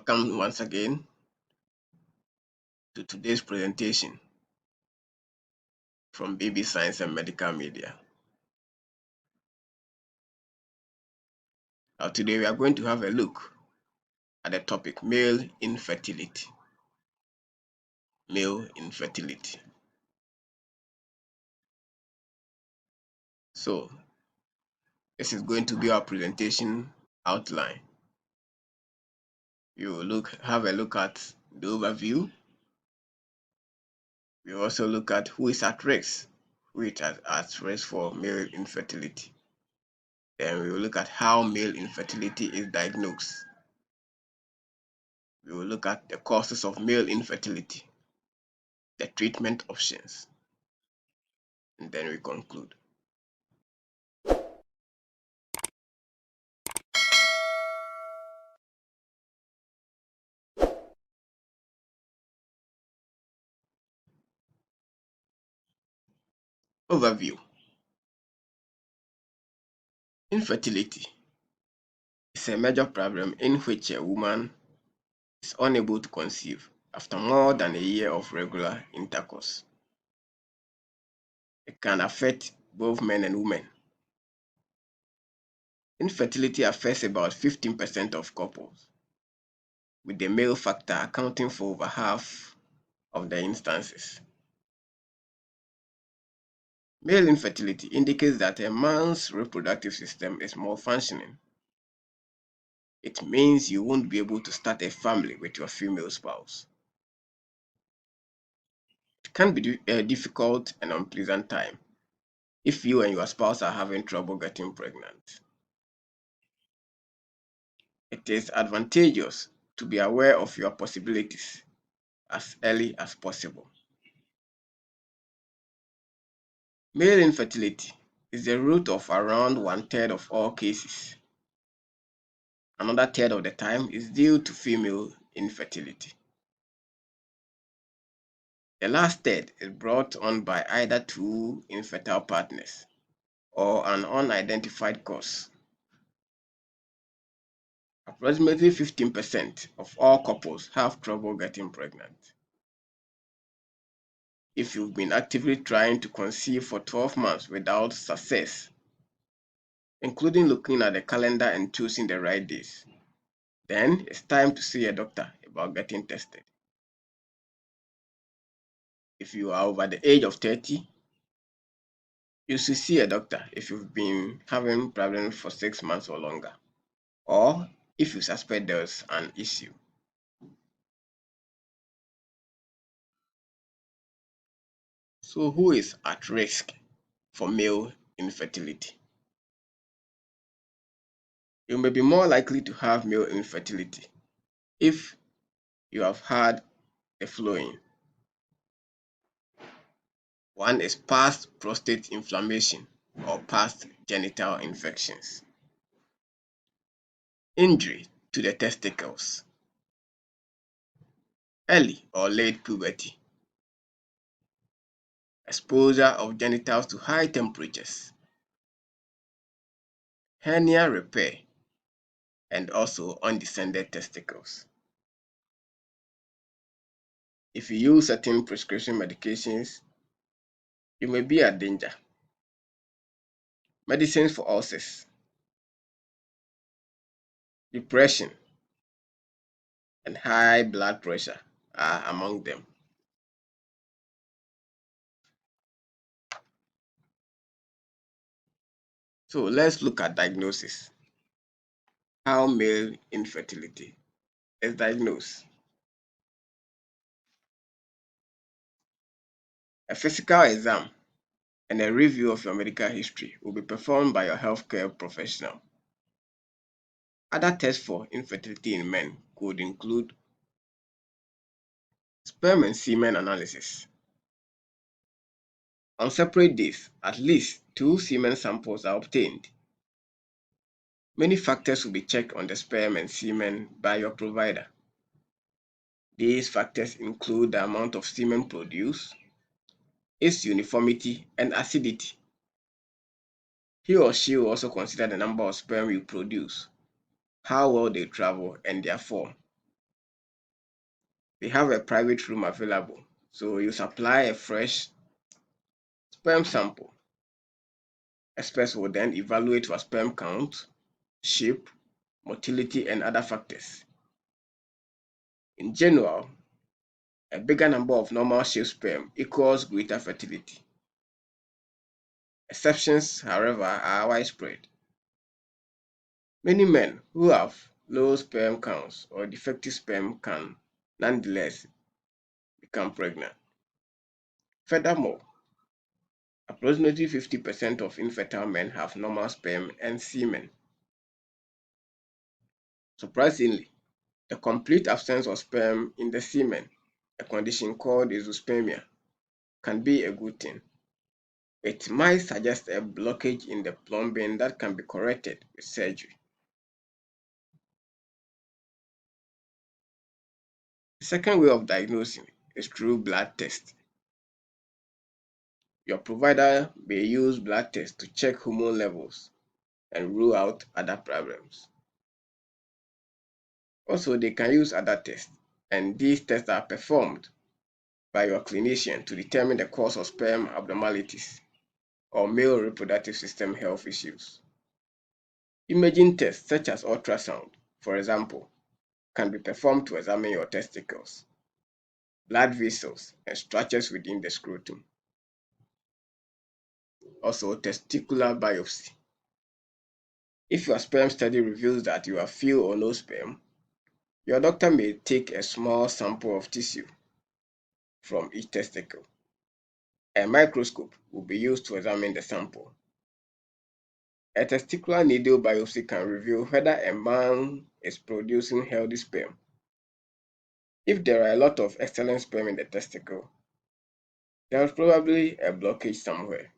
Welcome once again to today's presentation from Baby Science and Medical Media. Today we are going to have a look at the topic male infertility. Male infertility. So, this is going to be our presentation outline. We will have a look at the overview. We will also look at who is at risk, at risk for male infertility. Then we will look at how male infertility is diagnosed. We will look at the causes of male infertility, the treatment options, and then we conclude. Overview. Infertility is a major problem in which a woman is unable to conceive after more than a year of regular intercourse. It can affect both men and women. Infertility affects about 15% of couples, with the male factor accounting for over half of the instances. Male infertility indicates that a man's reproductive system is malfunctioning. It means you won't be able to start a family with your female spouse. It can be a difficult and unpleasant time if you and your spouse are having trouble getting pregnant. It is advantageous to be aware of your possibilities as early as possible. Male infertility is the root of around 1/3 of all cases. Another third of the time is due to female infertility. The last third is brought on by either two infertile partners or an unidentified cause. Approximately 15% of all couples have trouble getting pregnant. If you've been actively trying to conceive for 12 months without success, including looking at the calendar and choosing the right days, then it's time to see a doctor about getting tested. If you are over the age of 30, you should see a doctor if you've been having problems for 6 months or longer, or if you suspect there's an issue. So who is at risk for male infertility? You may be more likely to have male infertility if you have had the following. One is past prostate inflammation or past genital infections, injury to the testicles, early or late puberty, exposure of genitals to high temperatures, hernia repair, and also undescended testicles. If you use certain prescription medications, you may be at danger. Medicines for ulcers, depression, and high blood pressure are among them. So let's look at diagnosis. How male infertility is diagnosed. A physical exam and a review of your medical history will be performed by your healthcare professional. Other tests for infertility in men could include sperm and semen analysis. On separate days, at least 2 semen samples are obtained. Many factors will be checked on the sperm and semen by your provider. These factors include the amount of semen produced, its uniformity and acidity. He or she will also consider the number of sperm you produce, how well they travel, and their form. they have a private room available. So you supply a fresh sperm sample. Experts will then evaluate your sperm count, shape, motility, and other factors. In general, a bigger number of normal shaped sperm equals greater fertility. Exceptions, however, are widespread. Many men who have low sperm counts or defective sperm can nonetheless become pregnant. Furthermore, approximately 50% of infertile men have normal sperm and semen. Surprisingly, the complete absence of sperm in the semen, a condition called azoospermia, can be a good thing. It might suggest a blockage in the plumbing that can be corrected with surgery. The second way of diagnosing is through blood tests. Your provider may use blood tests to check hormone levels and rule out other problems. Also, they can use other tests, and these tests are performed by your clinician to determine the cause of sperm abnormalities or male reproductive system health issues. Imaging tests such as ultrasound, for example, can be performed to examine your testicles, blood vessels, and structures within the scrotum. Also, testicular biopsy. If your sperm study reveals that you have few or no sperm, your doctor may take a small sample of tissue from each testicle. A microscope will be used to examine the sample. A testicular needle biopsy can reveal whether a man is producing healthy sperm. If there are a lot of excellent sperm in the testicle, there is probably a blockage somewhere.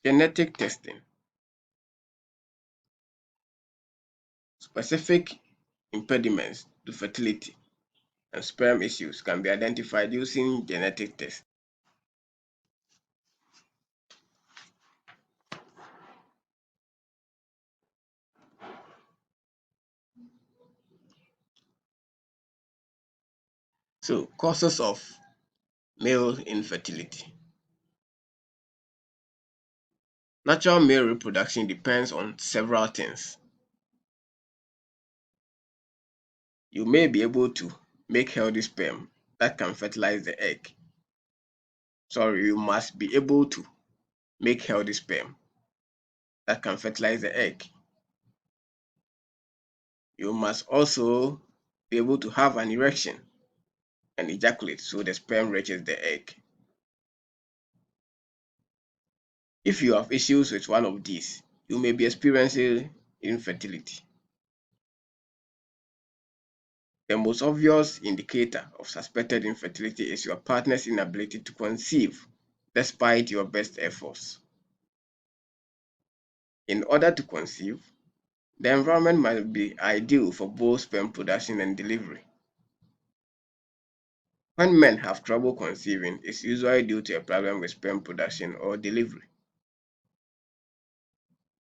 Genetic testing. Specific impediments to fertility and sperm issues can be identified using genetic tests. So, causes of male infertility. Natural male reproduction depends on several things. You may be able to make healthy sperm that can fertilize the egg. Sorry, you must be able to make healthy sperm that can fertilize the egg. You must also be able to have an erection and ejaculate so the sperm reaches the egg. If you have issues with one of these, you may be experiencing infertility. The most obvious indicator of suspected infertility is your partner's inability to conceive despite your best efforts. In order to conceive, the environment must be ideal for both sperm production and delivery. When men have trouble conceiving, it's usually due to a problem with sperm production or delivery.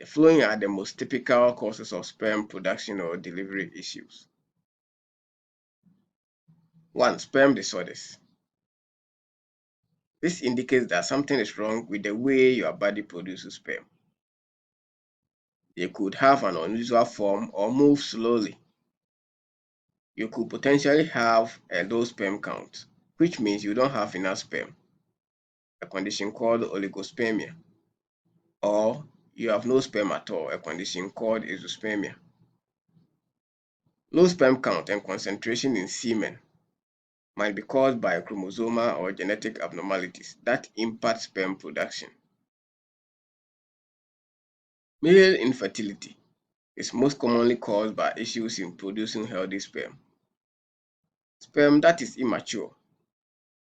The following are the most typical causes of sperm production or delivery issues. 1. Sperm disorders. This indicates that something is wrong with the way your body produces sperm. They could have an unusual form or move slowly. You could potentially have a low sperm count, which means you don't have enough sperm, a condition called oligospermia, or you have no sperm at all, a condition called azoospermia. Low sperm count and concentration in semen might be caused by chromosomal or genetic abnormalities that impact sperm production. Male infertility is most commonly caused by issues in producing healthy sperm. Sperm that is immature,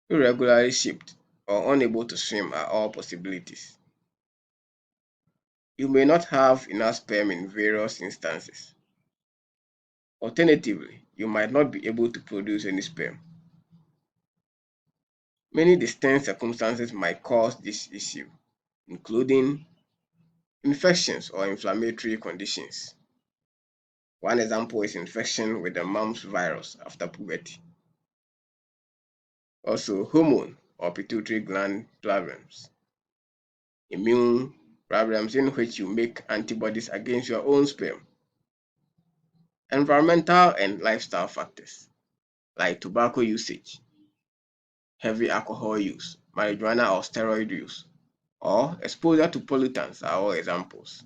irregularly shaped, or unable to swim are all possibilities. You may not have enough sperm in various instances. Alternatively, you might not be able to produce any sperm. Many distinct circumstances might cause this issue, including Infections or inflammatory conditions. One example is infection with the mumps virus after puberty. Also, hormone or pituitary gland problems. Immune problems in which you make antibodies against your own sperm. Environmental and lifestyle factors like tobacco usage, heavy alcohol use, marijuana or steroid use, or exposure to pollutants are all examples.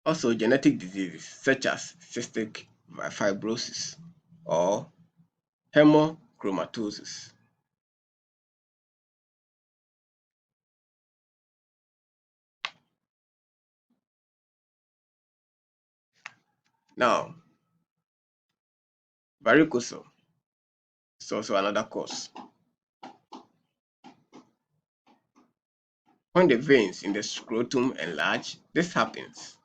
Also, genetic diseases such as cystic fibrosis or hemochromatosis. Now, varicocele is also another cause. When the veins in the scrotum enlarge, this happens.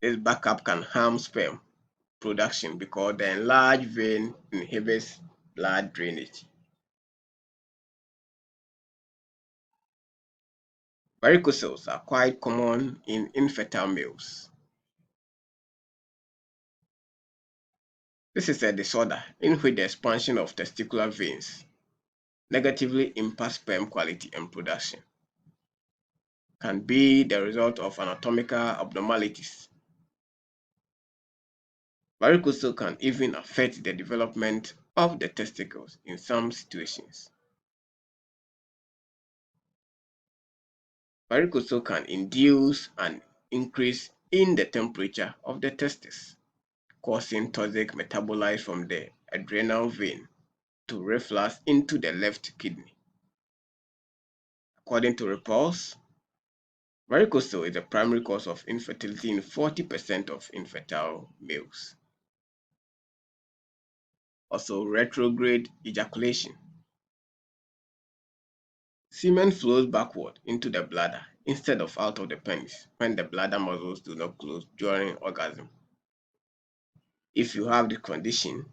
This backup can harm sperm production because the enlarged vein inhibits blood drainage. Varicoceles are quite common in infertile males. This is a disorder in which the expansion of testicular veins negatively impacts sperm quality and production. Can be the result of anatomical abnormalities. Varicocele can even affect the development of the testicles in some situations. Varicocele can induce an increase in the temperature of the testes, causing toxic metabolites from the adrenal vein to reflux into the left kidney. According to reports, varicocele is the primary cause of infertility in 40% of infertile males. Also, retrograde ejaculation. Semen flows backward into the bladder instead of out of the penis when the bladder muscles do not close during orgasm. If you have the condition,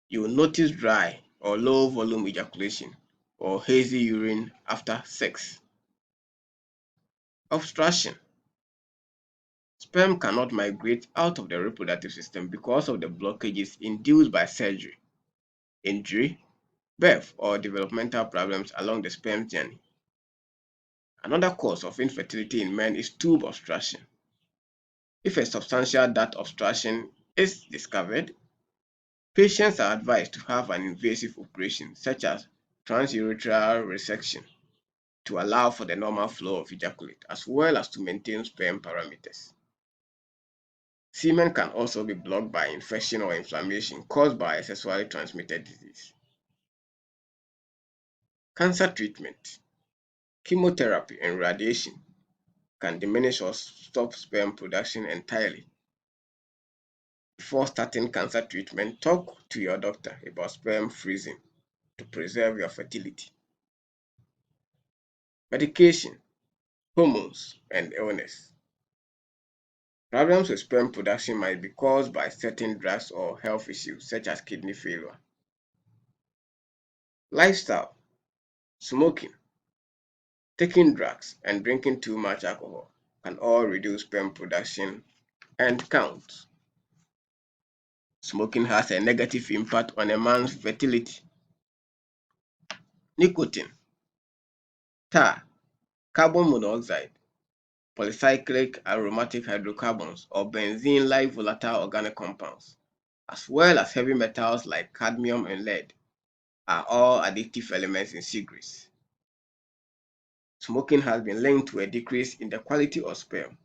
you will notice dry or low volume ejaculation or hazy urine after sex. Obstruction. Sperm cannot migrate out of the reproductive system because of the blockages induced by surgery, injury, birth, or developmental problems along the sperm journey. Another cause of infertility in men is tube obstruction. If a substantial duct obstruction is discovered, patients are advised to have an invasive operation such as transurethral resection to allow for the normal flow of ejaculate as well as to maintain sperm parameters. Semen can also be blocked by infection or inflammation caused by a sexually transmitted disease. Cancer treatment, chemotherapy, and radiation can diminish or stop sperm production entirely. Before starting cancer treatment, talk to your doctor about sperm freezing to preserve your fertility. Medication, hormones, and illness. Problems with sperm production might be caused by certain drugs or health issues such as kidney failure. Lifestyle, smoking, taking drugs, and drinking too much alcohol can all reduce sperm production and count. Smoking has a negative impact on a man's fertility. Nicotine, tar, carbon monoxide, polycyclic aromatic hydrocarbons, or benzene-like volatile organic compounds, as well as heavy metals like cadmium and lead, are all addictive elements in cigarettes. Smoking has been linked to a decrease in the quality of sperm.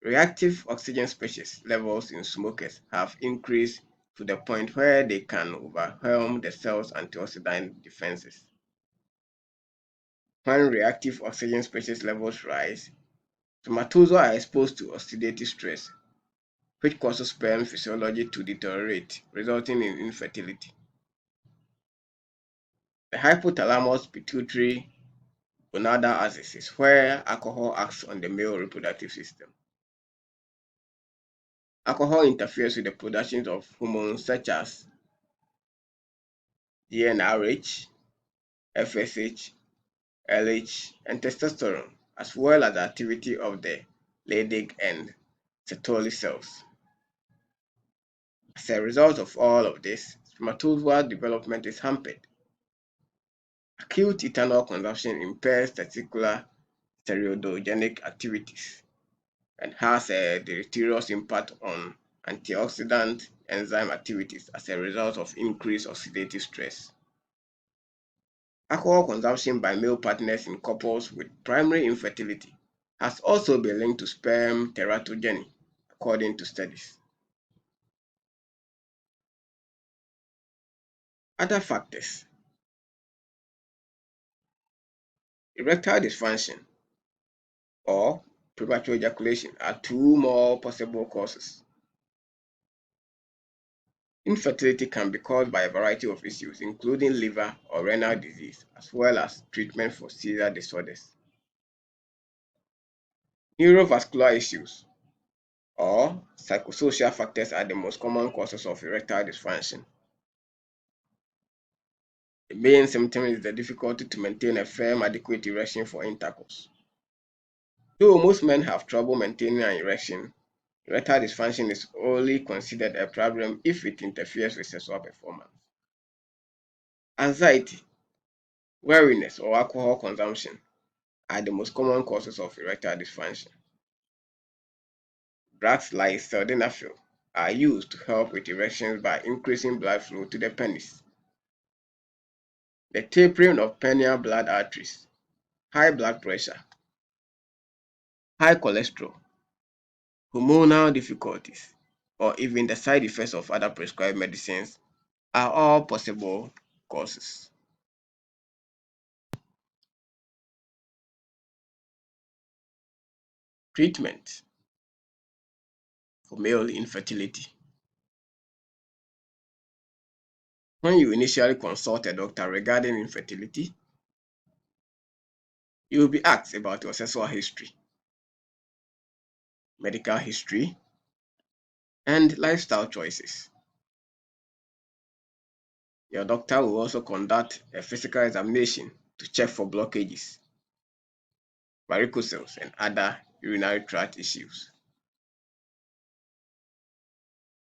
Reactive oxygen species levels in smokers have increased to the point where they can overwhelm the cell's antioxidant defenses. When reactive oxygen species levels rise, spermatozoa are exposed to oxidative stress, which causes sperm physiology to deteriorate, resulting in infertility. The hypothalamus pituitary gonadal axis is where alcohol acts on the male reproductive system. Alcohol interferes with the production of hormones such as GnRH, FSH, LH, and testosterone, as well as the activity of the Leydig and Sertoli cells. As a result of all of this, spermatozoa development is hampered. Acute ethanol consumption impairs testicular steroidogenic activities and has a deleterious impact on antioxidant enzyme activities as a result of increased oxidative stress. Alcohol consumption by male partners in couples with primary infertility has also been linked to sperm teratogeny, according to studies. Other factors: erectile dysfunction or premature ejaculation are two more possible causes. Infertility can be caused by a variety of issues, including liver or renal disease, as well as treatment for seizure disorders. Neurovascular issues or psychosocial factors are the most common causes of erectile dysfunction. The main symptom is the difficulty to maintain a firm, adequate erection for intercourse. Though most men have trouble maintaining an erection, erectile dysfunction is only considered a problem if it interferes with sexual performance. Anxiety, weariness, or alcohol consumption are the most common causes of erectile dysfunction. Drugs like sildenafil are used to help with erections by increasing blood flow to the penis. The tapering of perineal blood arteries, high blood pressure, high cholesterol, hormonal difficulties, or even the side effects of other prescribed medicines are all possible causes. Treatment for male infertility. When you initially consult a doctor regarding infertility, you will be asked about your sexual history, medical history, and lifestyle choices. Your doctor will also conduct a physical examination to check for blockages, varicocele, and other urinary tract issues.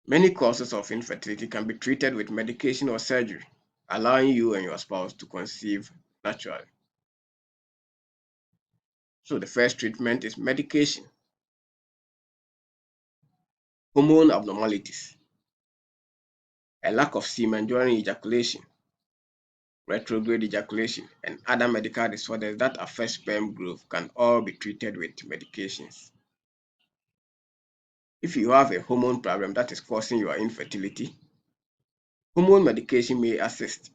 Many causes of infertility can be treated with medication or surgery, allowing you and your spouse to conceive naturally. So the first treatment is medication. Hormone abnormalities, a lack of semen during ejaculation, retrograde ejaculation, and other medical disorders that affect sperm growth can all be treated with medications. If you have a hormone problem that is causing your infertility, hormone medication may assist.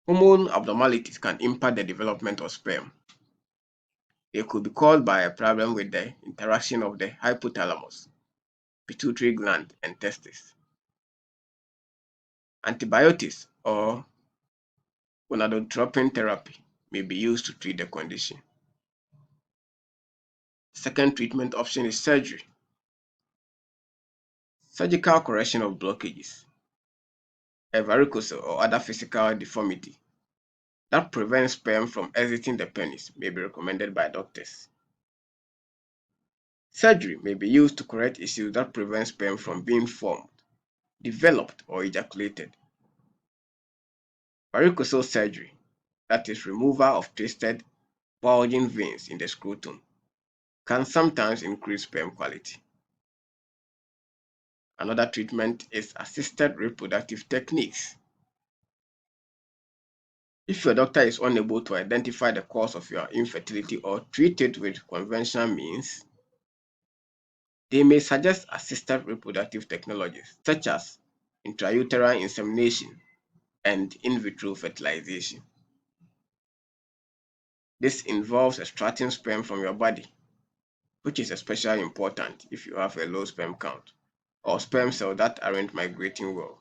Hormone abnormalities can impact the development of sperm. They could be caused by a problem with the interaction of the hypothalamus, pituitary gland, and testes. Antibiotics or gonadotropin therapy may be used to treat the condition. The second treatment option is surgery. Surgical correction of blockages, a varicocele or other physical deformity that prevents sperm from exiting the penis may be recommended by doctors. Surgery may be used to correct issues that prevent sperm from being formed, developed, or ejaculated. Varicocele surgery, that is removal of twisted, bulging veins in the scrotum, can sometimes increase sperm quality. Another treatment is assisted reproductive techniques. If your doctor is unable to identify the cause of your infertility or treat it with conventional means, they may suggest assisted reproductive technologies such as intrauterine insemination and in vitro fertilization. This involves extracting sperm from your body, which is especially important if you have a low sperm count or sperm cells that aren't migrating well.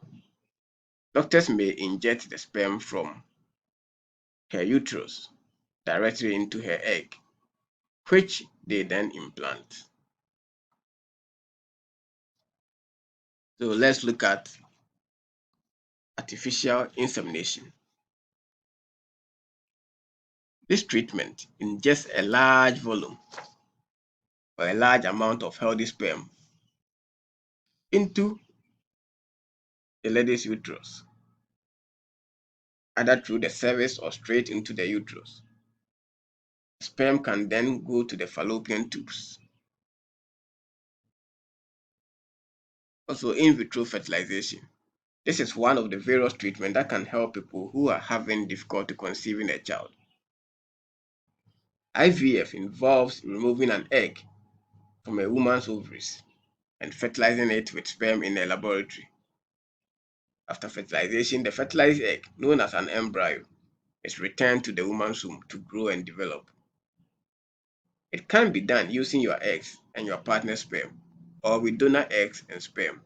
Doctors may inject the sperm from her uterus directly into her egg, which they then implant. So let's look at artificial insemination. This treatment ingests a large volume or a large amount of healthy sperm into the lady's uterus, either through the cervix or straight into the uterus. Sperm can then go to the fallopian tubes. Also, in vitro fertilization. This is one of the various treatments that can help people who are having difficulty conceiving a child. IVF involves removing an egg from a woman's ovaries and fertilizing it with sperm in a laboratory. After fertilization, the fertilized egg, known as an embryo, is returned to the woman's womb to grow and develop. It can be done using your eggs and your partner's sperm, or with donor eggs and sperm.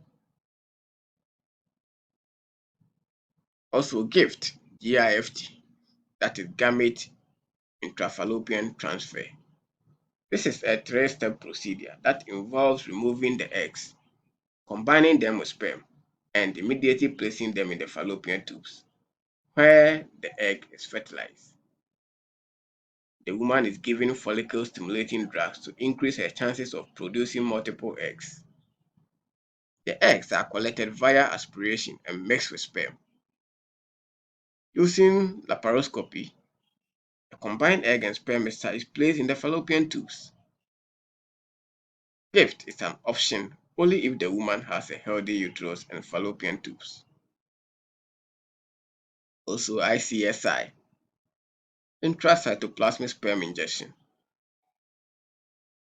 Also, GIFT, GIFT, that is gamete intrafallopian transfer. This is a three-step procedure that involves removing the eggs, combining them with sperm, and immediately placing them in the fallopian tubes, where the egg is fertilized. The woman is given follicle-stimulating drugs to increase her chances of producing multiple eggs. The eggs are collected via aspiration and mixed with sperm. Using laparoscopy, a combined egg and sperm mixture is placed in the fallopian tubes. GIFT is an option only if the woman has a healthy uterus and fallopian tubes. Also, ICSI, intracytoplasmic sperm injection.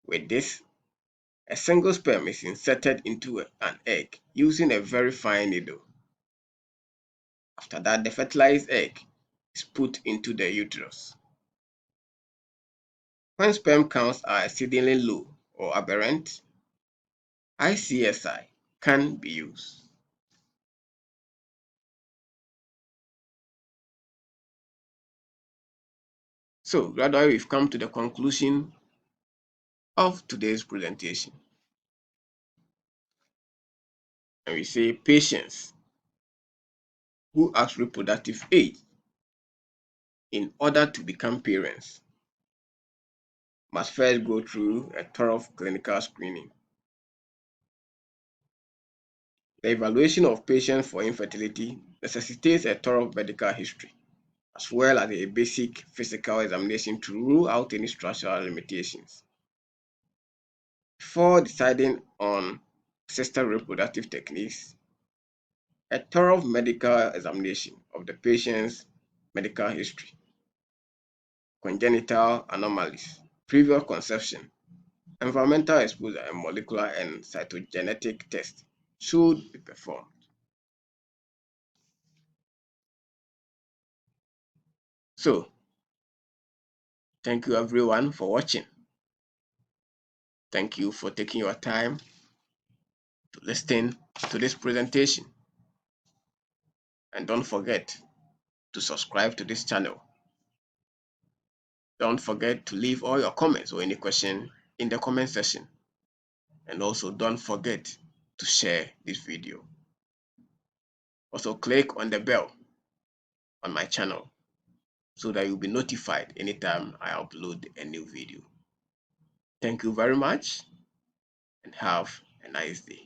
With this, a single sperm is inserted into an egg using a very fine needle. After that, the fertilized egg is put into the uterus. When sperm counts are exceedingly low or aberrant, ICSI can be used. So, gradually we've come to the conclusion of today's presentation. And we say patients who ask reproductive age in order to become parents must first go through a thorough clinical screening. The evaluation of patients for infertility necessitates a thorough medical history, as well as a basic physical examination to rule out any structural limitations. Before deciding on assisted reproductive techniques, a thorough medical examination of the patient's medical history, congenital anomalies, previous conception, environmental exposure, and molecular and cytogenetic tests should be performed. So, thank you everyone for watching. Thank you for taking your time to listen to this presentation. And don't forget to subscribe to this channel. Don't forget to leave all your comments or any question in the comment section. And also don't forget to share this video. Also click on the bell on my channel so that you'll be notified anytime I upload a new video. Thank you very much and have a nice day.